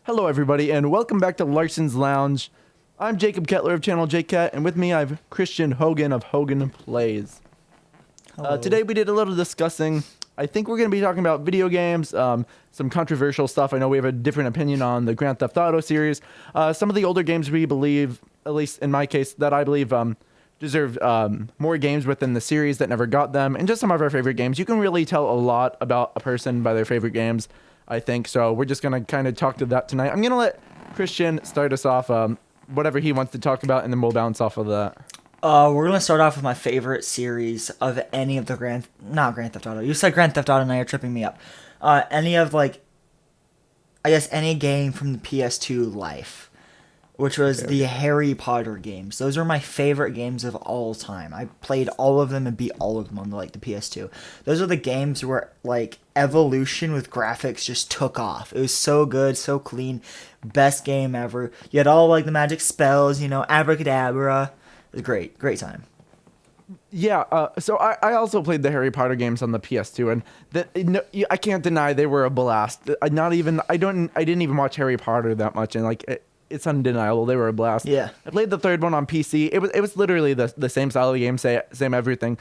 Hello, everybody, and welcome back to Larson's Lounge. I'm Jacob Kettler of Channel JCat, and with me I have Christian Hogan of Hogan Plays. Today we did a little discussing. I think we're going to be talking about video games, some controversial stuff. I know we have a different opinion on the Grand Theft Auto series. Some of the older games we believe, at least in my case, that I believe deserve more games within the series that never got them, and just some of our favorite games. You can really tell a lot about a person by their favorite games, I think. So we're just going to kind of talk to that tonight. I'm going to let Christian start us off, whatever he wants to talk about, and then we'll bounce off of that. We're gonna start off with my favorite series of any of the not Grand Theft Auto. You said Grand Theft Auto, now you're tripping me up. Any of I guess any game from the PS2 life, which was the Harry Potter games. Those are my favorite games of all time. I played all of them and beat all of them on the PS2. Those are the games where Evolution with graphics just took off. It was so good, so clean, best game ever. You had all the magic spells, abracadabra. It was great time. Yeah, so I also played the Harry Potter games on the PS2, and I can't deny they were a blast. I didn't even watch Harry Potter that much, and it's undeniable they were a blast. Yeah, I played the third one on PC. It was literally the same style of game, same everything.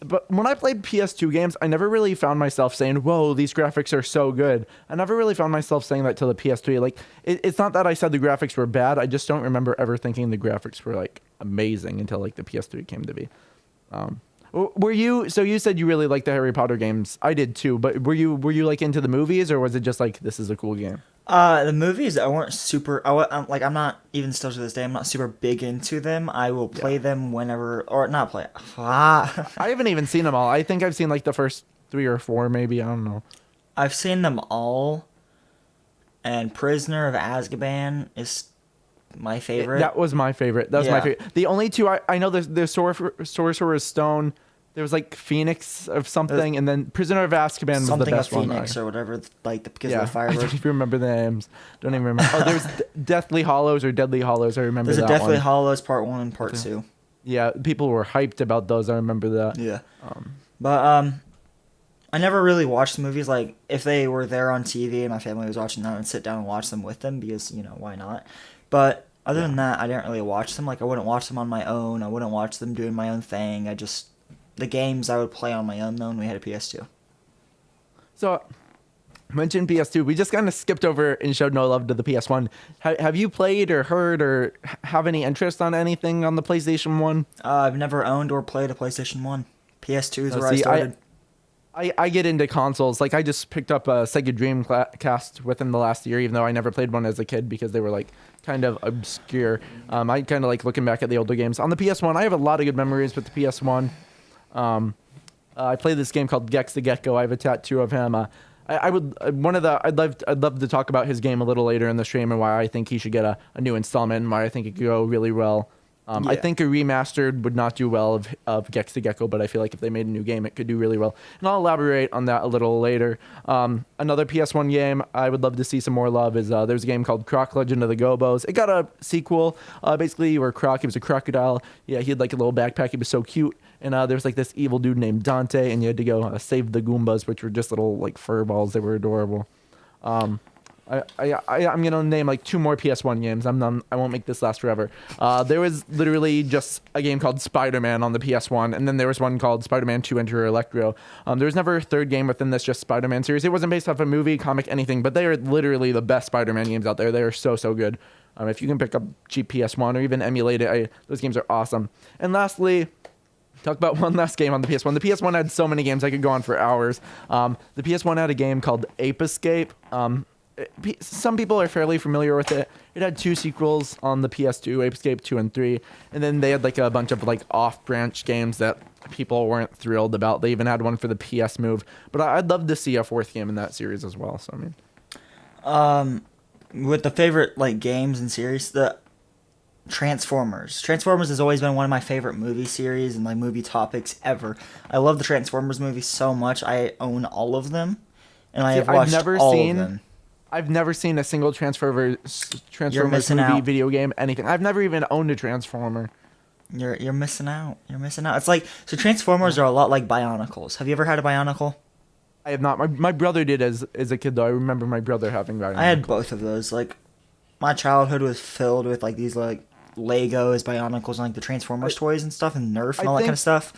But when I played PS2 games, I never really found myself saying, "Whoa, these graphics are so good." I never really found myself saying that to the PS3. It's not that I said the graphics were bad. I just don't remember ever thinking the graphics were amazing until the PS3 came to be. Were you? So you said you really liked the Harry Potter games. I did too. But were you into the movies, or was it just this is a cool game? The movies I weren't super. I'm not even still to this day. I'm not super big into them. I will play them whenever, or not play. I haven't even seen them all. I think I've seen the first 3 or 4, maybe. I don't know. I've seen them all, and Prisoner of Azkaban is my favorite. That was my favorite. That was my favorite. The only two I know, the Sorcerer's Stone. There was Phoenix of something, and then Prisoner of Azkaban was the best one. Something of Phoenix or whatever, because of the I fireworks. don't even remember the names. Don't even remember. Oh, there's Deathly Hollows or Deadly Hollows. I remember that one. There's a Deathly Hollows Part 1 and Part 2. Yeah, people were hyped about those. I remember that. Yeah. But I never really watched the movies. If they were there on TV and my family was watching them, I'd sit down and watch them with them because, why not? But other than that, I didn't really watch them. I wouldn't watch them on my own. I wouldn't watch them doing my own thing. The games I would play on my own when we had a PS2. So, mentioned PS2. We just kind of skipped over and showed no love to the PS1. Have you played or heard or have any interest on anything on the PlayStation 1? I've never owned or played a PlayStation 1. PS2 is where I started. I get into consoles. I just picked up a Sega Dreamcast within the last year, even though I never played one as a kid because they were kind of obscure. I kind of looking back at the older games. On the PS1, I have a lot of good memories with the PS1. I played this game called Gex the Gecko. I have a tattoo of him. I'd love to talk about his game a little later in the stream and why I think he should get a new installment and why I think it could go really well. I think a remastered would not do well of Gex the Gecko, but I feel if they made a new game, it could do really well. And I'll elaborate on that a little later. Another PS1 game I would love to see some more love is there's a game called Croc Legend of the Gobos. It got a sequel. Basically, you were Croc. He was a crocodile. Yeah, he had a little backpack. He was so cute. And there was this evil dude named Dante, and you had to go save the Goombas, which were just little fur balls. They were adorable. I'm gonna name 2 more PS1 games. I won't make this last forever. There was literally just a game called Spider-Man on the PS1, and then there was one called Spider-Man 2 Enter Electro. There was never a third game within this just Spider-Man series. It wasn't based off a movie, comic, anything, but they are literally the best Spider-Man games out there. They are so good. If you can pick up cheap PS1 or even emulate it, those games are awesome. And lastly, talk about one last game on the PS1. The PS1 had so many games I could go on for hours. The PS1 had a game called Ape Escape. Some people are fairly familiar with it. It had 2 sequels on the PS2, Ape Escape 2 and 3, and then they had a bunch of off-branch games that people weren't thrilled about. They even had one for the PS Move, but I'd love to see a 4th game in that series as well. So with the favorite games and series, the Transformers. Transformers has always been one of my favorite movie series and movie topics ever. I love the Transformers movies so much. I own all of them, and I have watched all of them. I've never seen a single Transformers movie, video game, anything. I've never even owned a Transformer. You're missing out. You're missing out. It's so Transformers are a lot like Bionicles. Have you ever had a Bionicle? I have not. My brother did as a kid though. I remember my brother having Bionicles. I had both of those. Like, my childhood was filled with like these like Legos, Bionicles, and like the Transformers toys and stuff, and Nerf and all that kind of stuff.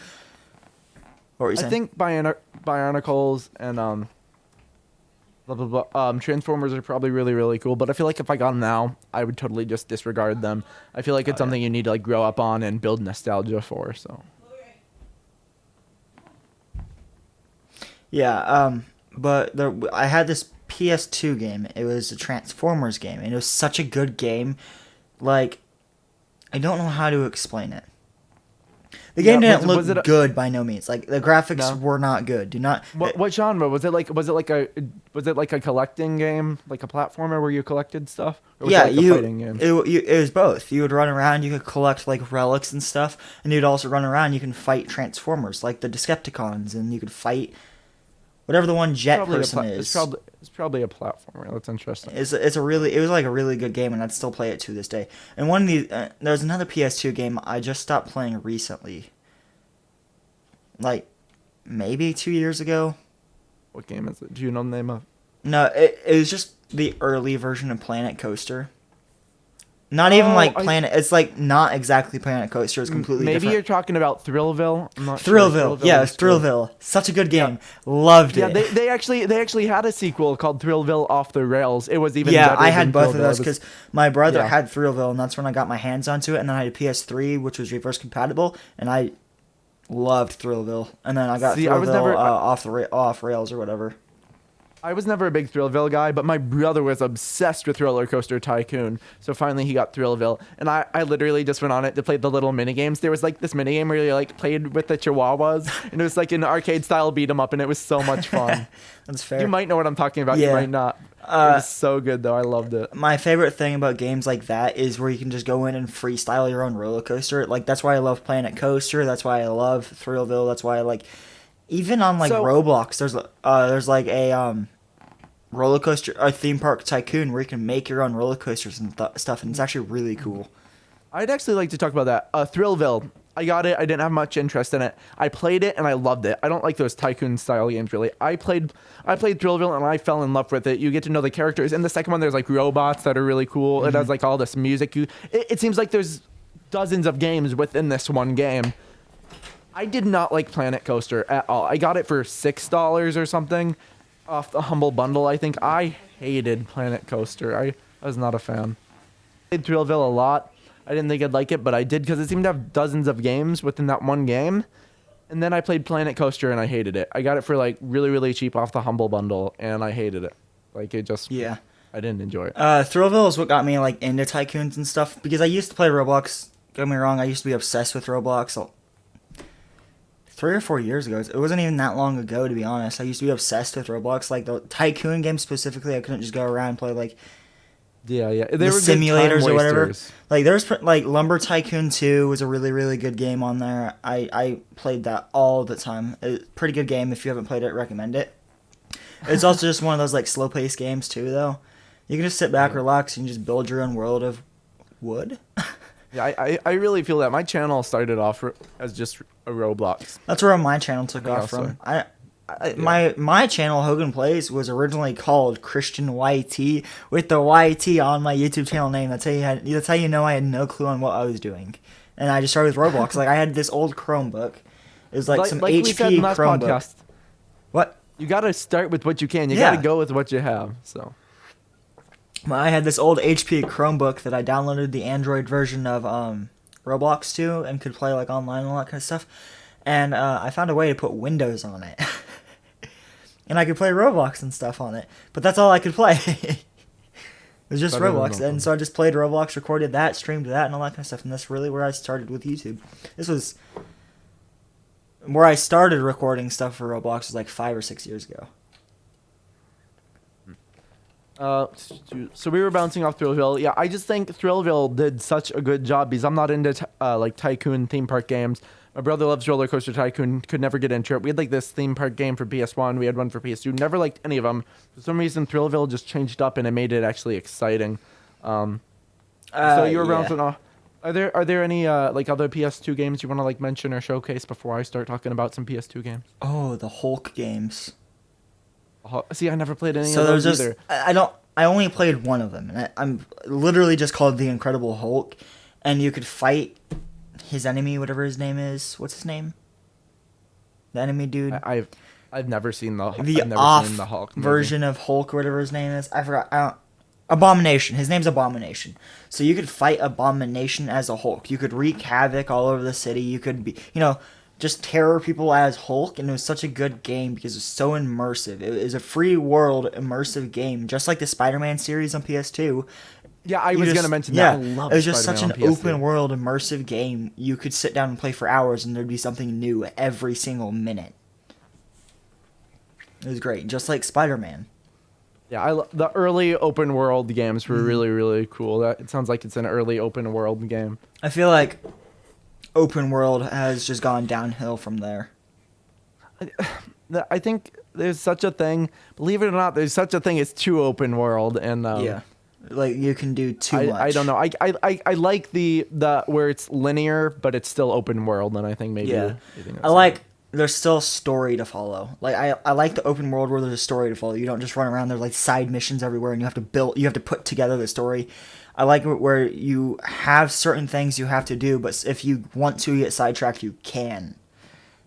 What were you saying? I think Bionicles and blah blah blah. Transformers are probably really really cool, but I feel like if I got them now, I would totally just disregard them. I feel like it's something you need to like grow up on and build nostalgia for. So. Yeah, but I had this PS2 game. It was a Transformers game, and it was such a good game. Like, I don't know how to explain it. The game didn't look good by no means. Like, the graphics were not good. Do not. What genre was it? Was it like a collecting game, like a platformer where you collected stuff? Or was Yeah, it like a fighting game? It was both. You would run around, you could collect like relics and stuff, and you'd also run around. You can fight Transformers, like the Decepticons, and you could fight whatever the one jet person is. It's probably a platformer. That's interesting. It was like a really good game, and I'd still play it to this day. And one of these, there's another PS2 game I just stopped playing recently, like maybe 2 years ago. What game is it? Do you know the name of? No, it was just the early version of Planet Coaster. Not even like Planet. It's like not exactly Planet Coaster. It's completely maybe different. You're talking about Thrillville. I'm not Thrillville. Sure. Yeah, it's Thrillville. Such a good game. Yeah. Loved it. Yeah, they actually had a sequel called Thrillville Off the Rails. It was even better I had than both Thrillville. of those because my brother had Thrillville, and that's when I got my hands onto it. And then I had a PS3, which was reverse compatible, and I loved Thrillville. And then I got Thrillville off Rails or whatever. I was never a big Thrillville guy, but my brother was obsessed with Roller Coaster Tycoon. So finally he got Thrillville. And I literally just went on it to play the little mini games. There was like this mini game where you like played with the chihuahuas. And it was like an arcade style beat 'em up, and it was so much fun. That's fair. You might know what I'm talking about. Yeah. You might not. It was so good though. I loved it. My favorite thing about games like that is where you can just go in and freestyle your own roller coaster. Like, that's why I love Planet Coaster. That's why I love Thrillville. That's why I like, even on like Roblox, there's like a roller coaster, a theme park tycoon where you can make your own roller coasters and stuff, and it's actually really cool. I'd actually like to talk about that. Thrillville. I got it. I didn't have much interest in it. I played it and I loved it. I don't like those tycoon style games really. I played Thrillville and I fell in love with it. You get to know the characters. In the second one, there's like robots that are really cool. Mm-hmm. It has like all this music. It seems like there's dozens of games within this one game. I did not like Planet Coaster at all. I got it for $6 or something off the Humble Bundle. I think I hated Planet Coaster. I was not a fan. I played Thrillville a lot. I didn't think I'd like it, but I did because it seemed to have dozens of games within that one game. And then I played Planet Coaster and I hated it. I got it for like really, really cheap off the Humble Bundle and I hated it. Like it just, I didn't enjoy it. Thrillville is what got me like into tycoons and stuff because I used to play Roblox. Don't get me wrong, I used to be obsessed with Roblox 3 or 4 years ago. It wasn't even that long ago, to be honest. I used to be obsessed with Roblox. Like the tycoon game specifically, I couldn't just go around and play like the simulators or whatever. Like there's like Lumber Tycoon 2 was a really, really good game on there. I played that all the time. It's a pretty good game. If you haven't played it, recommend it. It's also just one of those like slow paced games too, though. You can just sit back, relax, and just build your own world of wood. Yeah, I really feel that. My channel started off as just a Roblox. That's where my channel took off from. My channel, Hogan Plays, was originally called Christian YT with the YT on my YouTube channel name. That's how you know I had no clue on what I was doing. And I just started with Roblox. Like I had this old Chromebook. It was like some like HP we said in last Chromebook. Podcast, what? You got to start with what you can. You got to go with what you have. So I had this old HP Chromebook that I downloaded the Android version of Roblox to and could play like online and all that kind of stuff. And I found a way to put Windows on it. And I could play Roblox and stuff on it. But that's all I could play. It was just Roblox. And so I just played Roblox, recorded that, streamed that, and all that kind of stuff. And that's really where I started with YouTube. This was where I started recording stuff for Roblox was like 5 or 6 years ago. So we were bouncing off Thrillville. Yeah, I just think Thrillville did such a good job because I'm not into like tycoon theme park games. My brother loves Roller Coaster Tycoon, could never get into it. We had like this theme park game for PS1, we had one for PS2, never liked any of them. For some reason, Thrillville just changed up and it made it actually exciting. So you were bouncing off. Are there any like other PS2 games you want to like mention or showcase before I start talking about some PS2 games? Oh, the Hulk games. See, I never played any So of there's those just either. I don't I only played one of them, and I'm literally just called the Incredible Hulk, and you could fight his enemy, whatever his name is. What's his name? The enemy dude. I've never seen the The I've never seen off the Hulk movie. version of Hulk, or whatever his name is. I forgot. I don't, Abomination. His name's Abomination. So you could fight Abomination as a Hulk. You could wreak havoc all over the city. You could be, just terror people as Hulk. And it was such a good game because it was so immersive. It was a free world immersive game, just like the Spider-Man series on PS2. Yeah, I was gonna mention Yeah, that. I love it was just Spider-Man such an on PS2. open world immersive game. You could sit down and play for hours, and there'd be something new every single minute. It was great, just like Spider-Man. Yeah, the early open world games Mm-hmm. were really, really cool. It sounds like it's an early open world game. I feel like open world has just gone downhill from there. I think there's such a thing. Believe it or not, there's such a thing as too open world, and Yeah, like you can do too much. I don't know. I like the where it's linear, but it's still open world, and I think maybe Yeah, think I that's like. There's still story to follow. Like I like the open world where there's a story to follow. You don't just run around. There's like side missions everywhere, and you have to build. You have to put together the story. I like it where you have certain things you have to do, but if you want to get sidetracked, you can.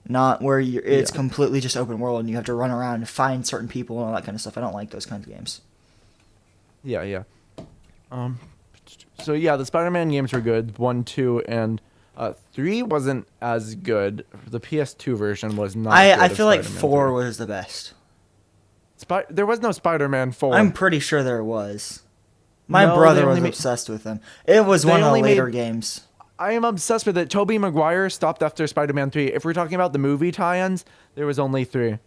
Not where it's completely just open world and you have to run around and find certain people and all that kind of stuff. I don't like those kinds of games. Yeah. So yeah, the Spider-Man games were good. 1, 2, and 3 wasn't as good. The PS2 version was not. I good feel of like Spider-Man 4 3. was the best. There was no Spider-Man 4. I'm pretty sure there was. My No, they brother was only obsessed with them. It was they one of the only later made- games. I am obsessed with it. Tobey Maguire stopped after Spider-Man 3. If we're talking about the movie tie-ins, there was only 3.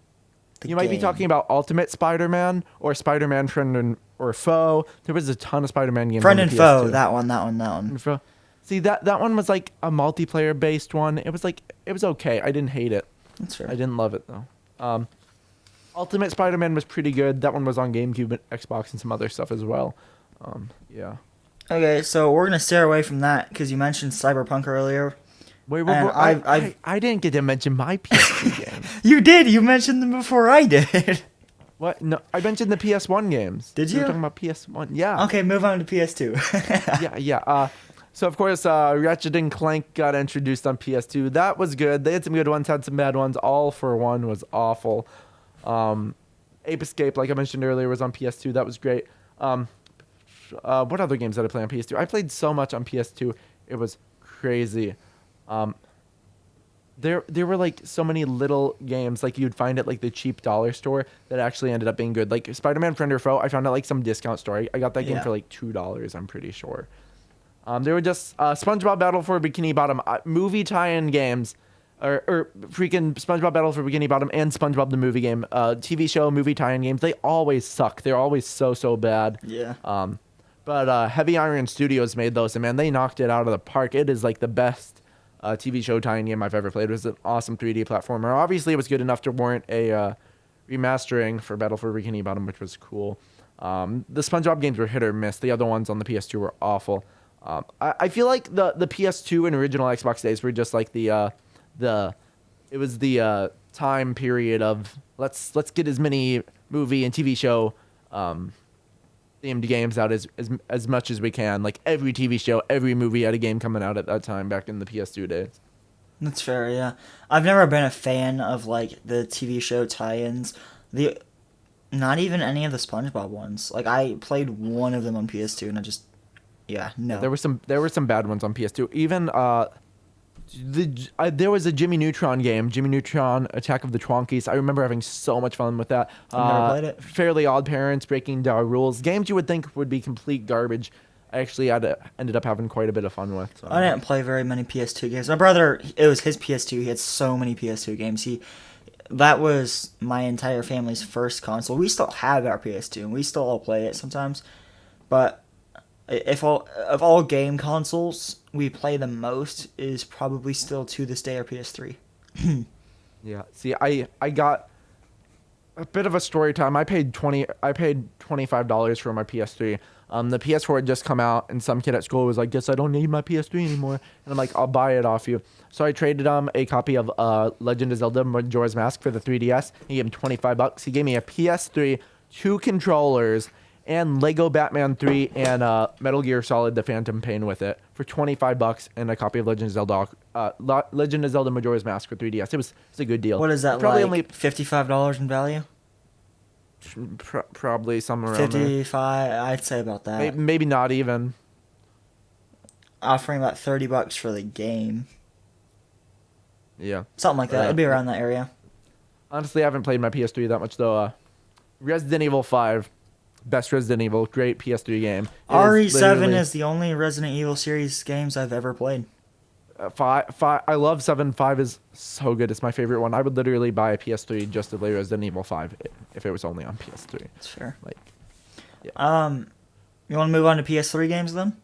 You might be game. talking about Ultimate Spider-Man or Spider-Man Friend or Foe. There was a ton of Spider-Man games. Friend on and the Foe. PS2. That one. Foe. See, that one was like a multiplayer-based one. It was okay. I didn't hate it. That's fair. I didn't love it though. Ultimate Spider-Man was pretty good. That one was on GameCube, and Xbox, and some other stuff as well. Yeah. Okay, so we're gonna stay away from that because you mentioned Cyberpunk earlier. Wait, And I didn't get to mention my PS2 game. You did. You mentioned them before I did. What? No, I mentioned the PS1 games. Did We you? were talking about PS1. Yeah. Okay, move on to PS2. Yeah. So of course, Ratchet and Clank got introduced on PS2. That was good. They had some good ones, had some bad ones. All for One was awful. Ape Escape, like I mentioned earlier, was on PS2. That was great. What other games did I play on PS2? I played so much on PS2. It was crazy. There were like so many little games like you'd find at like the cheap dollar store that actually ended up being good. Like Spider-Man Friend or Foe, I found at like some discount store. I got that game Yeah. for like $2, I'm pretty sure. There were just SpongeBob Battle for Bikini Bottom movie tie-in games, or freaking SpongeBob Battle for Bikini Bottom and SpongeBob the movie game, TV show movie tie-in games. They always suck. They're always so bad. Yeah. But Heavy Iron Studios made those, and man, they knocked it out of the park. It is like the best TV show tie-in game I've ever played. It was an awesome 3D platformer. Obviously, it was good enough to warrant a remastering for Battle for Bikini Bottom, which was cool. The SpongeBob games were hit or miss. The other ones on the PS2 were awful. I feel like the PS2 and original Xbox days were just like the time period of let's get as many movie and TV show themed games out as much as we can. Like every TV show, every movie had a game coming out at that time back in the PS2 days. That's fair, yeah. I've never been a fan of like the TV show tie-ins. Not even any of the SpongeBob ones. Like I played one of them on PS2 and no. There were some bad ones on PS2. Even there was a Jimmy Neutron game, Jimmy Neutron Attack of the Twonkies. I remember having so much fun with that. I've never played it. Fairly Odd Parents, Breaking Down Rules, games you would think would be complete garbage. I actually ended up having quite a bit of fun with. So. I didn't play very many PS2 games. My brother, it was his PS2. He had so many PS2 games. That was my entire family's first console. We still have our PS2 and we still all play it sometimes. But of all game consoles we play the most is probably still to this day our PS3. Yeah. See, I got a bit of a story time. I paid $25 for my PS3. The PS4 had just come out, and some kid at school was like, "Guess I don't need my PS3 anymore." And I'm like, "I'll buy it off you." So I traded him a copy of Legend of Zelda: Majora's Mask for the 3DS. He gave me $25. He gave me a PS3, 2 controllers, and Lego Batman 3 and Metal Gear Solid: The Phantom Pain with it for $25, and a copy of Legend of Zelda Majora's Mask for 3DS. It's a good deal. What is that, Probably like only $55 in value? probably somewhere around there. 55, I'd say about that. Maybe not even. Offering about $30 for the game. Yeah. Something like that. It'd be around that area. Honestly, I haven't played my PS3 that much though. Resident Evil 5, best Resident Evil, great PS3 game. RE7 is the only Resident Evil series games I've ever played. Five. I love 7. 5 is so good. It's my favorite one. I would literally buy a PS3 just to play Resident Evil 5 if it was only on PS3. That's fair. Like, yeah. You want to move on to PS3 games then?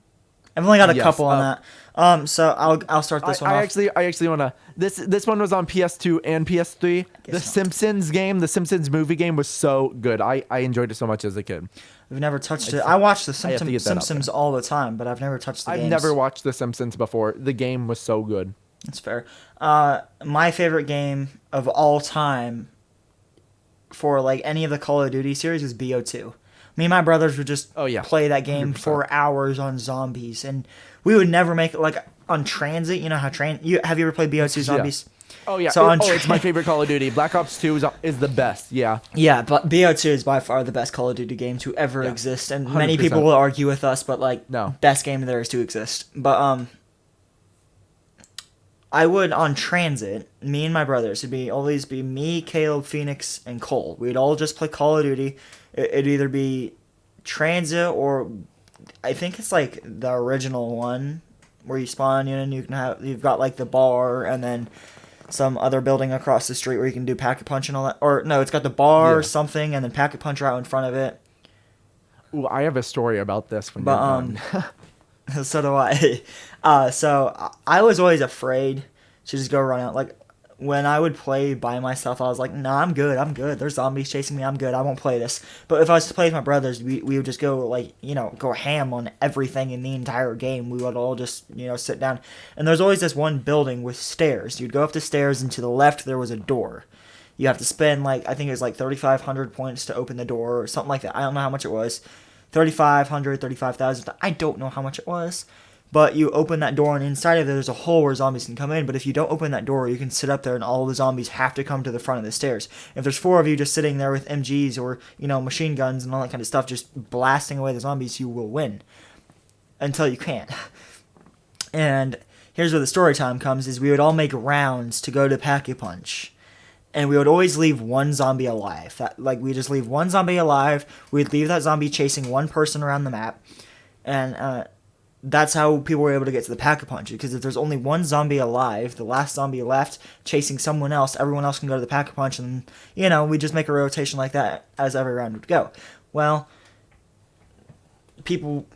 I've only got a couple on that. So I'll start this one off. I actually want to. This one was on PS2 and PS3. The Simpsons game, the Simpsons movie game, was so good. I enjoyed it so much as a kid. We've never touched it. I watch the Simpsons all the time, but I've never touched the games. I've never watched The Simpsons before. The game was so good. That's fair. My favorite game of all time for like any of the Call of Duty series is BO2. Me and my brothers would just play that game 100%. For hours on zombies, and we would never make it like on Transit. You know how have you ever played BO2 Zombies? Yeah. Oh yeah. So it's my favorite Call of Duty. Black Ops 2 is the best. Yeah. Yeah, but BO2 is by far the best Call of Duty game to ever exist, and 100%. Many people will argue with us, but like best game there is to exist. But I would on Transit, me and my brothers, always be me, Caleb, Phoenix, and Cole. We'd all just play Call of Duty. It'd either be Transit or I think it's like the original one where you spawn in and you've got like the bar and then some other building across the street where you can do packet punch and all that. Or no, it's got the bar or something and then packet punch right in front of it. Ooh, I have a story about this when you're done. So do I. So I was always afraid to just go run out. Like when I would play by myself, I was like, nah, I'm good. There's zombies chasing me. I'm good. I won't play this. But if I was to play with my brothers, we would just go go ham on everything in the entire game. We would all just, sit down. And there's always this one building with stairs. You'd go up the stairs and to the left there was a door. You have to spend I think it was 3,500 points to open the door or something like that. I don't know how much it was. 3,500, 35,000. I don't know how much it was. But you open that door, and inside of it, there's a hole where zombies can come in. But if you don't open that door, you can sit up there, and all the zombies have to come to the front of the stairs. If there's 4 of you just sitting there with MGs or, machine guns and all that kind of stuff, just blasting away the zombies, you will win. Until you can't. And here's where the story time comes, is we would all make rounds to go to Pack-a-Punch. And we would always leave one zombie alive. We just leave one zombie alive. We'd leave that zombie chasing one person around the map. And that's how people were able to get to the Pack-a-Punch. Because if there's only one zombie alive, the last zombie left chasing someone else, everyone else can go to the Pack-a-Punch. And, we just make a rotation like that as every round would go. Well, people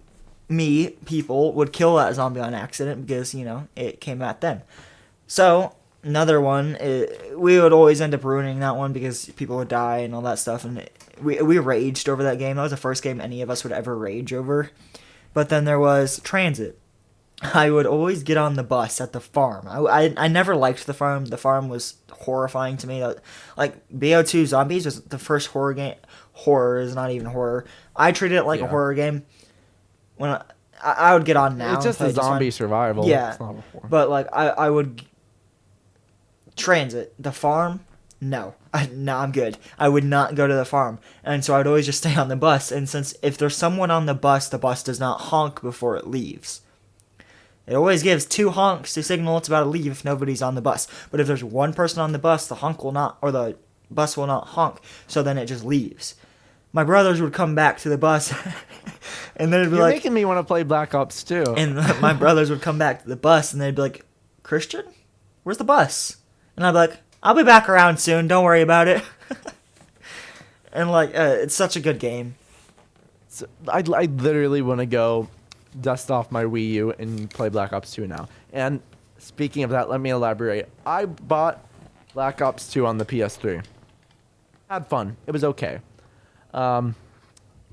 would kill that zombie on accident because, it came at them. So another one, we would always end up ruining that one because people would die and all that stuff. And we raged over that game. That was the first game any of us would ever rage over. But then there was Transit. I would always get on the bus at the farm. I never liked the farm. The farm was horrifying to me. BO2 Zombies was the first horror game. Horror is not even horror. I treated it like a horror game. When I would get on now. It's just a zombie survival. Yeah. It's not a horror. But I would... Transit. The farm? No. I'm good. I would not go to the farm. And so I'd always just stay on the bus. And since if there's someone on the bus does not honk before it leaves. It always gives 2 honks to signal it's about to leave if nobody's on the bus. But if there's one person on the bus, the bus will not honk. So then it just leaves. My brothers would come back to the bus. And then it'd be You're making me want to play Black Ops 2. And my brothers would come back to the bus and they'd be like, Christian? Where's the bus? And I'd be like, I'll be back around soon. Don't worry about it. And it's such a good game. So I literally want to go dust off my Wii U and play Black Ops 2 now. And speaking of that, let me elaborate. I bought Black Ops 2 on the PS3. Had fun. It was okay.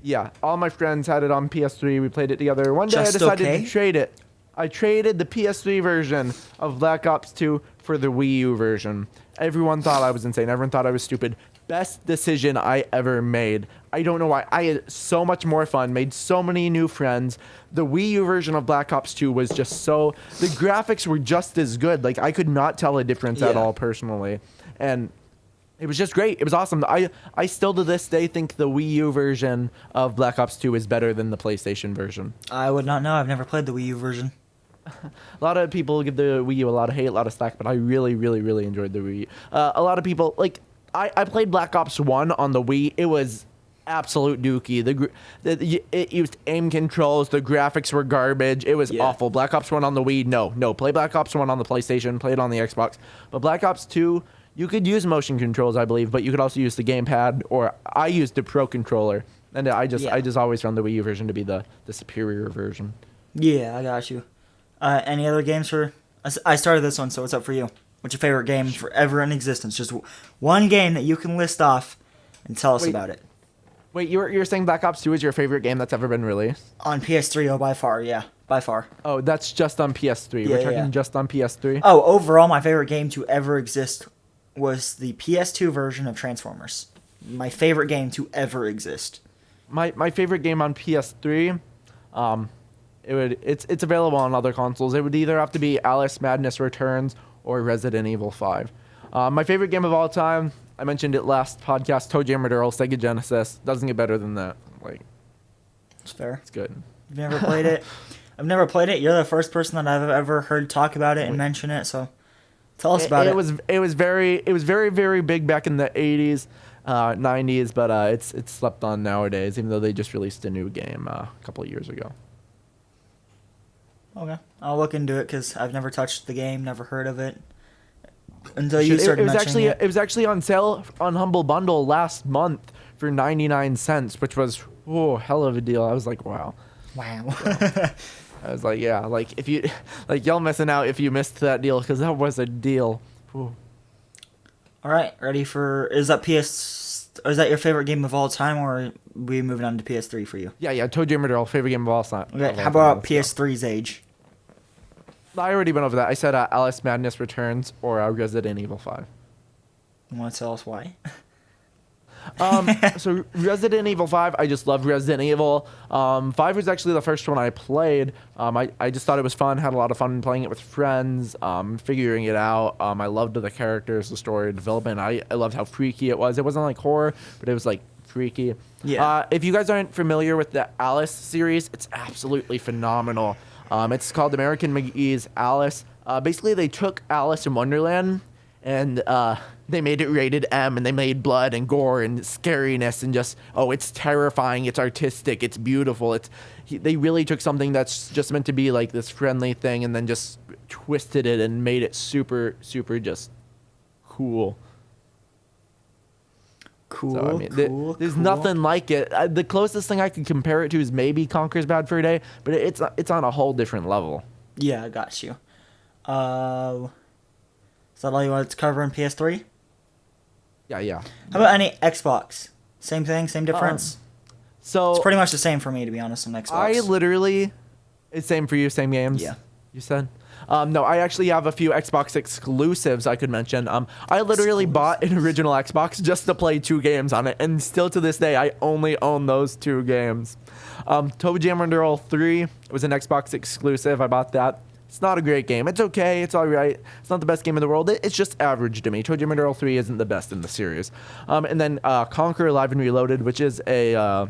Yeah, all my friends had it on PS3. We played it together. One day Just I decided okay? to trade it. I traded the PS3 version of Black Ops 2 for the Wii U version. Everyone thought I was insane. Everyone thought I was stupid. Best decision I ever made. I don't know why. I had so much more fun, made so many new friends. The Wii U version of Black Ops 2 was just so... The graphics were just as good. Like, I could not tell a difference at Yeah. all personally. And it was just great. It was awesome. I still to this day think the Wii U version of Black Ops 2 is better than the PlayStation version. I would not know. I've never played the Wii U version. A lot of people give the Wii U a lot of hate, a lot of slack, but I really, really, really enjoyed the Wii. A lot of people, like, I played Black Ops 1 on the Wii. It was absolute dookie. It used aim controls. The graphics were garbage. It was awful. Black Ops 1 on the Wii, no. Play Black Ops 1 on the PlayStation. Play it on the Xbox. But Black Ops 2, you could use motion controls, I believe, but you could also use the gamepad, or I used the Pro Controller. And I just always found the Wii U version to be the superior version. Yeah, I got you. Any other games for... I started this one, so what's up for you? What's your favorite game forever in existence? Just one game that you can list off and tell us about it. Wait, you're saying Black Ops 2 is your favorite game that's ever been released? On PS3, oh, by far, yeah. By far. Oh, that's just on PS3. Yeah, We're talking just on PS3? Oh, overall, my favorite game to ever exist was the PS2 version of Transformers. My favorite game to ever exist. My favorite game on PS3, it's available on other consoles. It would either have to be Alice Madness Returns or Resident Evil 5. My favorite game of all time, I mentioned it last podcast, Toe Jammer Earl, Sega Genesis. Doesn't get better than that. Like, It's fair. it's good. You've never played it? I've never played it. You're the first person that I've ever heard talk about it and mention it, so tell us about it. It was very, very big back in the 80s, 90s, but it's slept on nowadays, even though they just released a new game a couple of years ago. Okay. I'll look into it because I've never touched the game, never heard of it. Until you started mentioning it. It was actually on sale on Humble Bundle last month for 99 cents, which was hell of a deal. I was like, wow. Wow. I was like, yeah, like if you like y'all missing out if you missed that deal, because that was a deal. Ooh. All right, ready for... Is that your favorite game of all time, or are we moving on to PS3 for you? Yeah, Toe Jammer Earl, favorite game of all time. Okay, how about PS3's age? I already went over that. I said Alice Madness Returns or Resident Evil 5. You want to tell us why? So Resident Evil 5, I just love Resident Evil. 5 was actually the first one I played. I just thought it was fun, had a lot of fun playing it with friends, figuring it out. I loved the characters, the story, development. I loved how freaky it was. It wasn't like horror, but it was like freaky. Yeah. If you guys aren't familiar with the Alice series, it's absolutely phenomenal. It's called American McGee's Alice. Basically, they took Alice in Wonderland and they made it rated M, and they made blood and gore and scariness and just, it's terrifying, it's artistic, it's beautiful. They really took something that's just meant to be like this friendly thing and then just twisted it and made it super, super just cool. Cool, So, I mean, there's nothing like it. The closest thing I could compare it to is maybe Conker's Bad Fur Day, but it's on a whole different level. Yeah, I got you. Is that all you wanted to cover in PS3? Yeah. How about any Xbox? Same thing, same difference? So It's pretty much the same for me, to be honest, on Xbox. It's same for you, same games. Yeah. You said. No, I actually have a few Xbox exclusives I could mention. I literally bought an original Xbox just to play 2 games on it, and still to this day, I only own those 2 games. Toe Jammer Earl 3 was an Xbox exclusive. I bought that. It's not a great game. It's okay. It's all right. It's not the best game in the world. It's just average to me. Toe Jammer Earl 3 isn't the best in the series. And then Conquer Live and Reloaded, which is a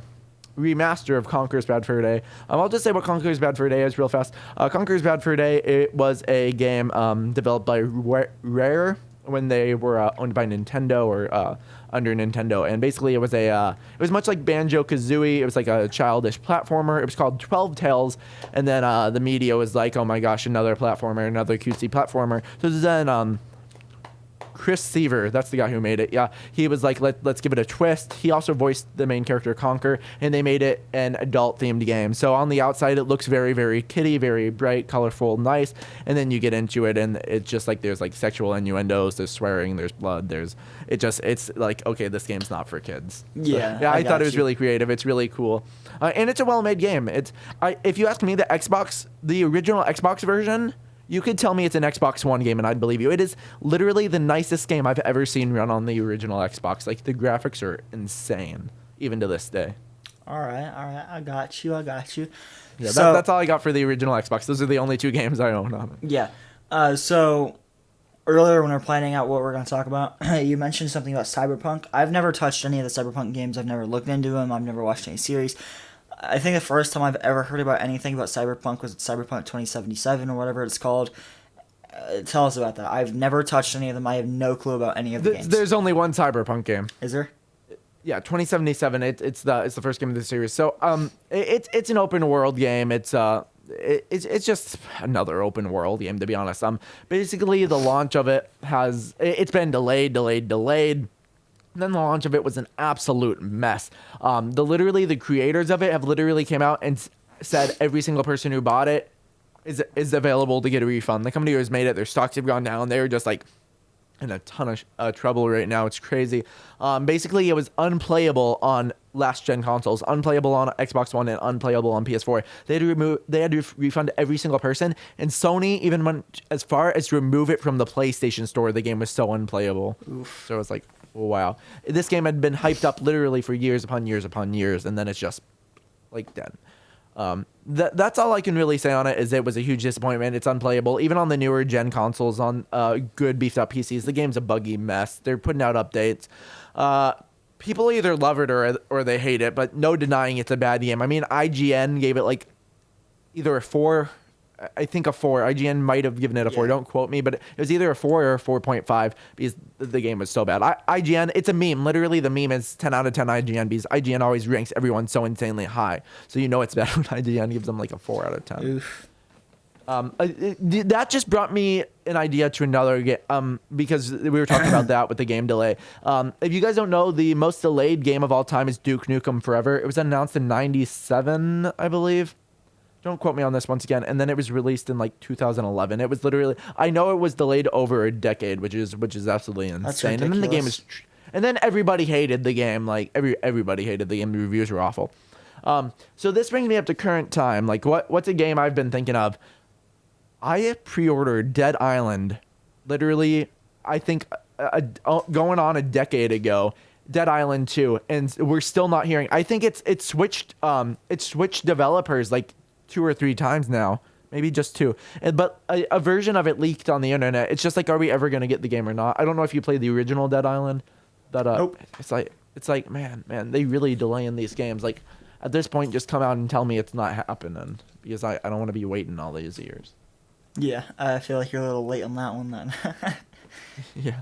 remaster of Conker's Bad Fur Day. I'll just say what Conker's Bad Fur Day is real fast. Conker's Bad Fur Day, it was a game developed by Rare when they were owned by Nintendo or under Nintendo, and basically it was much like Banjo-Kazooie. It was like a childish platformer. It was called 12 Tales, and then the media was like, oh my gosh, another platformer, another cutesy platformer. So then Chris Seaver, that's the guy who made it. Yeah, he was like, let's give it a twist. He also voiced the main character Conker, and they made it an adult-themed game. So on the outside, it looks very, very kiddie, very bright, colorful, nice. And then you get into it, and it's just like there's like sexual innuendos, there's swearing, there's blood, it's like, okay, this game's not for kids. Yeah, yeah, I thought it was you. really creative. It's really cool, and it's a well-made game. If you ask me, the original Xbox version, you could tell me it's an Xbox One game, and I'd believe you. It is literally the nicest game I've ever seen run on the original Xbox. Like, the graphics are insane, even to this day. All right, I got you. Yeah, So- that's all I got for the original Xbox. Those are the only 2 games I own on it. Yeah. So earlier when we were planning out what we're going to talk about, you mentioned something about Cyberpunk. I've never touched any of the Cyberpunk games. I've never looked into them. I've never watched any series. I think the first time I've ever heard about anything about Cyberpunk was Cyberpunk 2077 or whatever it's called. Tell us about that. I've never touched any of them. I have no clue about any of the games. There's only one Cyberpunk game. Is there? Yeah, 2077. It's the first game of the series. So it's an open world game. It's just another open world game, to be honest. Basically the launch of it it's been delayed. And then the launch of it was an absolute mess. The creators of it have literally came out and said every single person who bought it is available to get a refund. The company who has made it, their stocks have gone down. They're just like in a ton of trouble right now. It's crazy. Basically, it was unplayable on last gen consoles, unplayable on Xbox One, and unplayable on PS4. They had to refund every single person, and Sony even went as far as to remove it from the PlayStation Store. The game was so unplayable. Oof. So it was like, oh, wow. This game had been hyped up literally for years upon years upon years, and then it's just like dead. That's all I can really say on it. Is it was a huge disappointment. It's unplayable even on the newer gen consoles, on good beefed up PCs. The game's a buggy mess. They're putting out updates. People either love it or they hate it, but no denying it's a bad game. I mean, IGN gave it like either a 4. I think a 4. IGN might have given it a 4. Yeah. Don't quote me, but it was either a 4 or a 4.5 because the game was so bad. IGN, it's a meme. Literally, the meme is 10 out of 10 IGN because IGN always ranks everyone so insanely high. So you know it's bad when IGN gives them like a 4 out of 10. Oof. That just brought me an idea to another game, because we were talking about that with the game delay. If you guys don't know, the most delayed game of all time is Duke Nukem Forever. It was announced in 97, I believe. Don't quote me on this once again. And then it was released in like 2011. It was literally, I know it was delayed over a decade, which is absolutely insane. That's and then the game ridiculous. and then everybody hated the game. Like everybody hated the game. The reviews were awful. So this brings me up to current time. Like what's a game I've been thinking of? I pre-ordered Dead Island, literally, I think going on a decade ago. Dead Island 2, and we're still not hearing. I think it's switched developers like 2 or 3 times now, maybe just 2. But a version of it leaked on the internet. It's just like, are we ever gonna get the game or not? I don't know if you played the original Dead Island. Nope. It's like man, they really delaying these games. Like at this point, just come out and tell me it's not happening, because I don't want to be waiting all these years. Yeah, I feel like you're a little late on that one then. Yeah.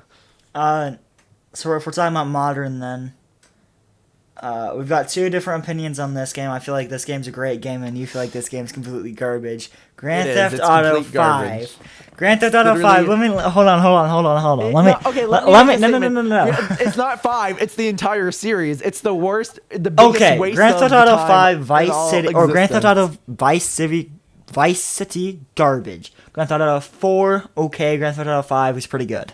So if we're talking about modern then, we've got 2 different opinions on this game. I feel like this game's a great game, and you feel like this game's completely garbage. Grand Theft It's Auto complete garbage. 5. Grand Theft Auto 5. Let me hold on. Let me. No. It's not 5. It's the entire series. It's the worst. The biggest Okay, waste Grand of Theft Auto time 5 in Vice all City or Grand Theft Auto existence. Vice City garbage. Grand Theft Auto 4 okay. Grand Theft Auto 5 is pretty good.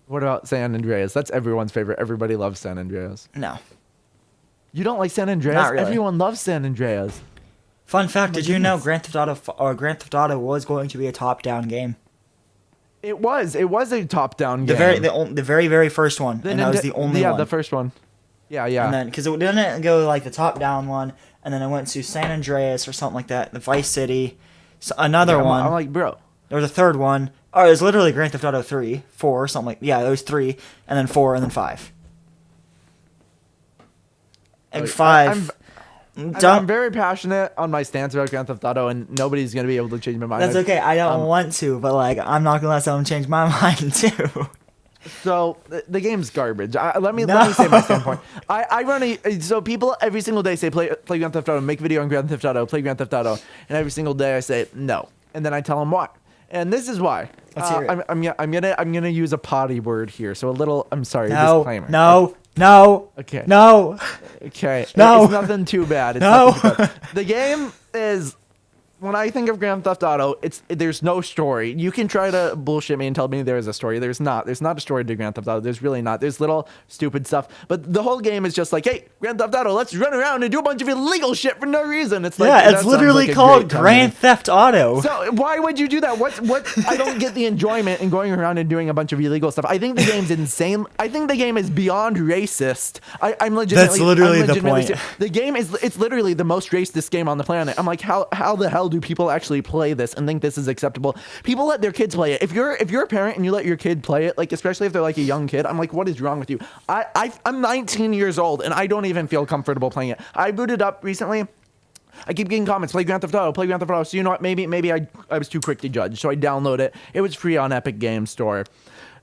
What about San Andreas? That's everyone's favorite. Everybody loves San Andreas. No. You don't like San Andreas? Not really. Everyone loves San Andreas. Fun fact: my Did you know goodness. Grand Theft Auto was going to be a top-down game? It was a top-down The game. very very first one, and that was the only one. Yeah, the first one. Yeah. And then because it didn't go like the top-down one, and then it went to San Andreas or something like that, the Vice City, another one. I'm like, bro. There was a third one. Oh, it was literally Grand Theft Auto 3, 4, something like. Yeah, it was 3, and then 4, and then 5. And Like, 5. I'm very passionate on my stance about Grand Theft Auto, and nobody's gonna be able to change my mind. That's okay. I don't want to, but like I'm not gonna let someone change my mind too. So the game's garbage. Let me No. say my standpoint. So people every single day say play Grand Theft Auto, make a video on Grand Theft Auto, play Grand Theft Auto, and every single day I say no, and then I tell them why. And this is why. Let's hear it. I'm gonna use a potty word here. So a little. I'm sorry. No, Disclaimer. no. Okay. No. Okay. No. It's nothing too bad. It's No. nothing too bad. The game is. When I think of Grand Theft Auto, there's no story. You can try to bullshit me and tell me there is a story. There's not. There's not a story to Grand Theft Auto. There's really not. There's little stupid stuff. But the whole game is just like, hey, Grand Theft Auto, let's run around and do a bunch of illegal shit for no reason. It's like, Yeah, that it's sounds literally like a called great Grand time. Theft Auto. So why would you do that? What? I don't get the enjoyment in going around and doing a bunch of illegal stuff. I think the game's insane. I think the game is beyond racist. I'm legitimately. That's literally I'm the legitimately point. The game is. It's literally the most racist game on the planet. I'm like, how the hell do people actually play this and think this is acceptable? People let their kids play it. If you're a parent and you let your kid play it, like especially if they're like a young kid, I'm like, what is wrong with you? I'm 19 years old and I don't even feel comfortable playing it. I booted up recently. I keep getting comments, play Grand Theft Auto, play Grand Theft Auto. So you know what? Maybe I was too quick to judge. So I download it. It was free on Epic Games Store.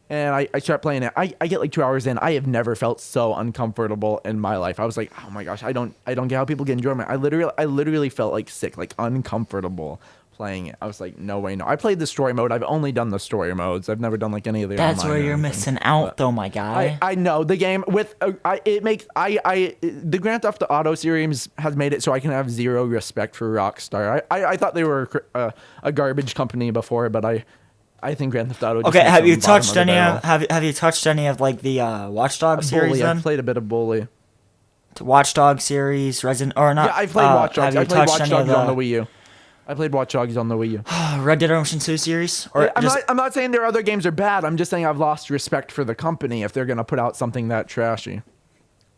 And I start playing it. I get like 2 hours in. I have never felt so uncomfortable in my life. I was like, oh my gosh, I don't get how people get enjoyment. I literally felt like sick, like uncomfortable playing it. I was like, no way, no. I played the story mode. I've only done the story modes. I've never done like any of the That's online where or you're anything. missing out, though, my guy. I know the game with the Grand Theft Auto series has made it so I can have zero respect for Rockstar. I thought they were a garbage company before, but I think Grand Theft Auto. Just Okay, makes have you them bottom touched of the any? barrel. Have you touched any of like the Watch Dogs series? Bully. Then I've played a bit of Bully. Watch Dogs series, Resident or not? Yeah, I played Watch Dogs. Have you I played touched Watch any of Dogs on the Wii U. I played Watch Dogs on the Wii U. Red Dead Redemption 2 series? Or I'm not saying their other games are bad. I'm just saying I've lost respect for the company if they're gonna put out something that trashy.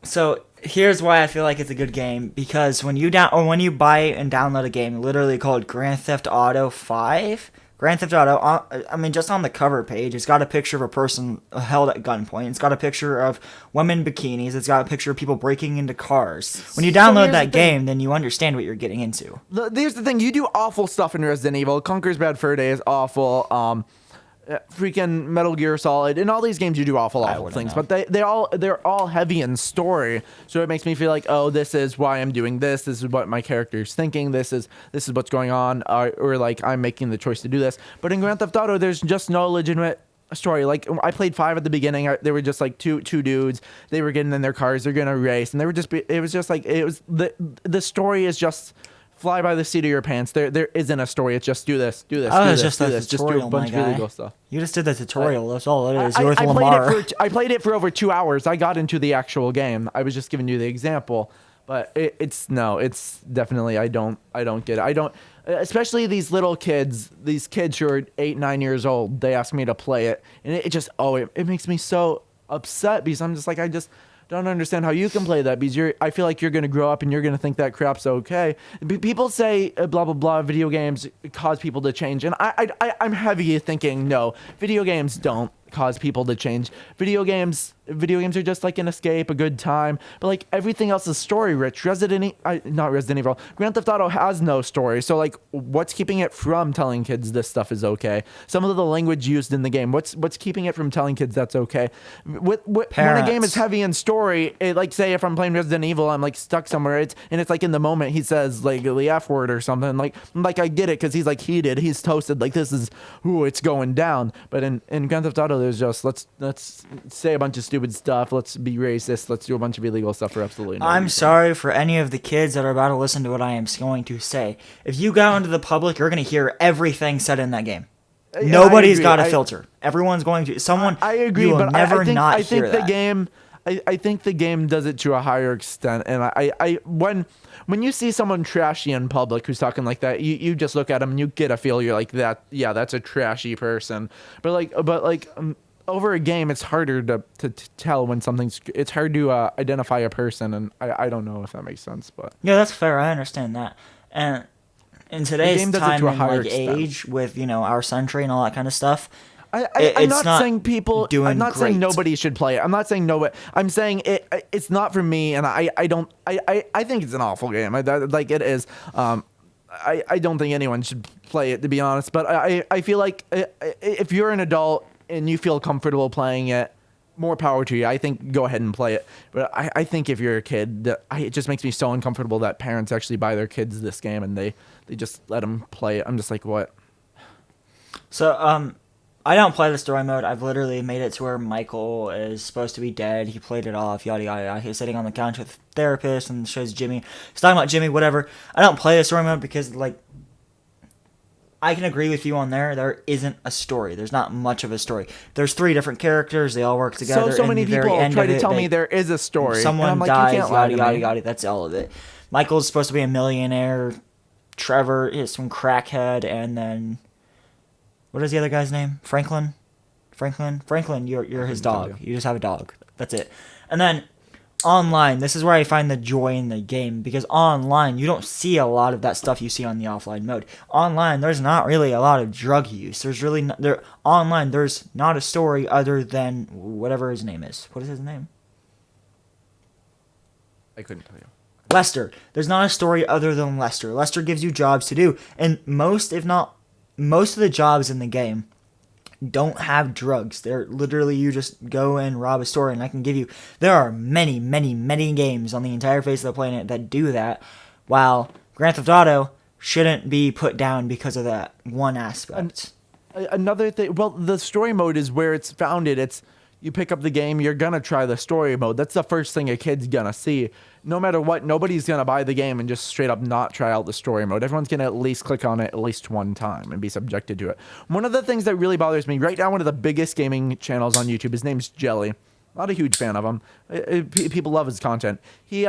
So here's why I feel like it's a good game, because when you buy and download a game literally called Grand Theft Auto 5, Grand Theft Auto, I mean, just on the cover page, it's got a picture of a person held at gunpoint. It's got a picture of women bikinis. It's got a picture of people breaking into cars. When you download that game, then you understand what you're getting into. Here's the thing: you do awful stuff in Resident Evil. Conker's Bad Fur Day is awful. Freaking Metal Gear Solid. In all these games, you do awful things, but they're all heavy in story. So it makes me feel like, oh, this is why I'm doing this. This is what my character's thinking. This is what's going on, or like I'm making the choice to do this. But in Grand Theft Auto, there's just no legitimate story. Like I played 5 at the beginning. They were just like two dudes. They were getting in their cars. They're gonna race, and they were just. It was just like it was the story is just. Fly by the seat of your pants. There isn't a story. It's just do this. Oh, do it's this, just do a this. Just do tutorial, a bunch my of guy. illegal stuff. You just did the tutorial. That's all it is. I You're with played Lamar. I played it for over 2 hours. I got into the actual game. I was just giving you the example, but it's definitely I don't get it. I don't, especially these little kids, these kids who are 8, 9 years old. They ask me to play it, and it makes me so upset because I'm just like I just don't understand how you can play that because I feel like you're gonna grow up and you're gonna think that crap's okay. People say blah blah blah. Video games cause people to change, and I'm heavy thinking no. Video games don't cause people to change. Video games are just like an escape, a good time. But like everything else is story rich. Not Resident Evil. Grand Theft Auto has no story. So like, what's keeping it from telling kids this stuff is okay? Some of the language used in the game. What's keeping it from telling kids that's okay? When a game is heavy in story, like say if I'm playing Resident Evil, I'm like stuck somewhere. It's like in the moment he says like the F word or something. Like I get it because he's like heated. He's toasted. Like this is it's going down. But in Grand Theft Auto, there's just let's say a bunch of stupid stuff. Let's be racist. Let's do a bunch of illegal stuff for absolutely no I'm reason. sorry for any of the kids that are about to listen to what I am going to say. If you go into the public, you're going to hear everything said in that game. Yeah, Nobody's got a filter. Everyone's going to someone. I agree, you will but never I think, not I think hear the that. game. I think the game does it to a higher extent, and when you see someone trashy in public who's talking like that, you just look at them and you get a feel. You're like that. Yeah, that's a trashy person. But over a game, it's harder to tell when something's. It's hard to identify a person, and I don't know if that makes sense, but Yeah, that's fair. I understand that. And in today's game does it time to a and higher like extent. age, with our century and all that kind of stuff, I'm it's not not saying people. doing I'm not saying great. nobody should play it. I'm not saying nobody. I'm saying it's not for me, and I don't. I think it's an awful game. Like it is. I don't think anyone should play it, to be honest. But I feel like if you're an adult and you feel comfortable playing it, more power to you. I think go ahead and play it. But I think if you're a kid, it just makes me so uncomfortable that parents actually buy their kids this game and they just let them play it. I'm just like, what? So I don't play the story mode. I've literally made it to where Michael is supposed to be dead. He played it off, yada yada yada. He's sitting on the couch with a therapist and shows Jimmy. He's talking about Jimmy, whatever. I don't play the story mode because, like, I can agree with you on there. There isn't a story. There's not much of a story. There's 3 different characters. They all work together. So many people try to tell me there is a story. Someone like, dies, you can't lie yada to yada me. yada. That's all of it. Michael's supposed to be a millionaire. Trevor is some crackhead, and then what is the other guy's name? Franklin. You're his dog. You just have a dog. That's it. And then online, this is where I find the joy in the game, because online you don't see a lot of that stuff you see on the offline mode. Online, there's not really a lot of drug use. There's really online. There's not a story other than whatever his name is. What is his name? I couldn't tell you. Lester. There's not a story other than Lester. Lester gives you jobs to do, and most, if not most, of the jobs in the game don't have drugs. They're literally, you just go and rob a store, and I can give you, there are many, many, many games on the entire face of the planet that do that, while Grand Theft Auto shouldn't be put down because of that one aspect. Another thing, well, the story mode is where it's founded. It's, you pick up the game, you're gonna try the story mode. That's the first thing a kid's gonna see. No matter what, nobody's gonna buy the game and just straight up not try out the story mode. Everyone's gonna at least click on it at least one time and be subjected to it. One of the things that really bothers me right now, one of the biggest gaming channels on YouTube, his name's Jelly. Not a huge fan of him. People love his content. He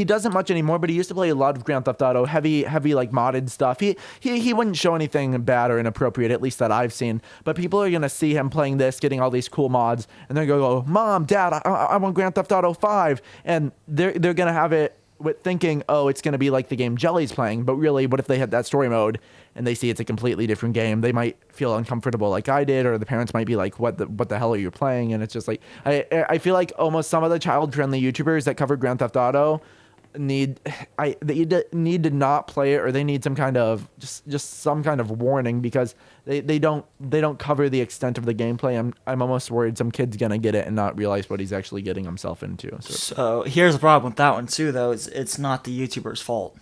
doesn't much anymore, but he used to play a lot of Grand Theft Auto, heavy like modded stuff. He wouldn't show anything bad or inappropriate, at least that I've seen. But people are gonna see him playing this, getting all these cool mods, and they're gonna go, "Mom, Dad, I want Grand Theft Auto 5," and they're gonna have it with thinking, oh, it's gonna be like the game Jelly's playing. But really, what if they had that story mode and they see it's a completely different game? They might feel uncomfortable like I did, or the parents might be like, what the hell are you playing? And it's just like, I feel like almost some of the child-friendly YouTubers that cover Grand Theft Auto need to not play it, or they need some kind of just some kind of warning, because they don't cover the extent of the gameplay. I'm almost worried some kid's gonna get it and not realize what he's actually getting himself into. So here's the problem with that one too, though. It's not the YouTuber's fault.